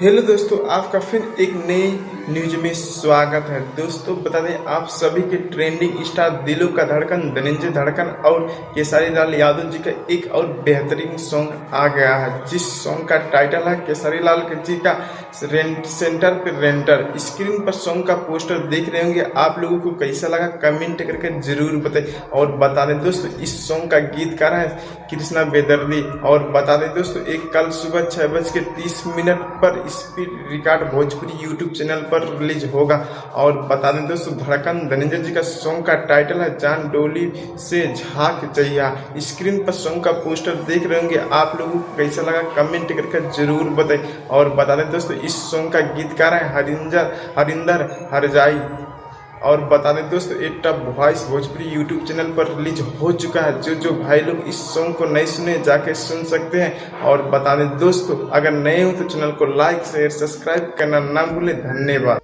Hello दोस्तों, आपका फिर एक नई न्यूज में स्वागत है। दोस्तों बता दें आप सभी के ट्रेंडिंग स्टार दिलों का धड़कन धनंजय धड़कन और केसारी लाल यादव जी का एक और बेहतरीन सॉन्ग आ गया है, जिस सॉन्ग का टाइटल है केसारी लाल जी का सेंटर पे रेंटर। स्क्रीन पर सॉन्ग का पोस्टर देख रहे होंगे, आप लोगों को कैसा लगा कमेंट करके जरूर बताएं। और बता दें दोस्तों इस सॉन्ग का गीतकार है कृष्णा बेदर्दी। और बता दें दोस्तों एक कल सुबह 6:30 पर speed record Bhojpuri YouTube channel पर रिलीज होगा। और बता दें दोस्तों धड़कन धनंजय जी का सॉन्ग का टाइटल है जान डोली से झांक जइया। स्क्रीन पर सॉन्ग का पोस्टर देख रहे होंगे, आप लोगों को कैसा लगा कमेंट करके जरूर बताएं। और बता दें दोस्तों इस सॉन्ग का गीतकार है हरिंदर हरजाई। और बता दें दोस्तों एक top voice Bhojpuri YouTube channel पर रिलीज हो चुका है। जो भाई लोग इस सॉन्ग को नहीं सुने जाके सुन सकते हैं। और बता दें दोस्तों अगर नए हो तो चैनल को लाइक शेयर सब्सक्राइब करना ना भूलें। धन्यवाद।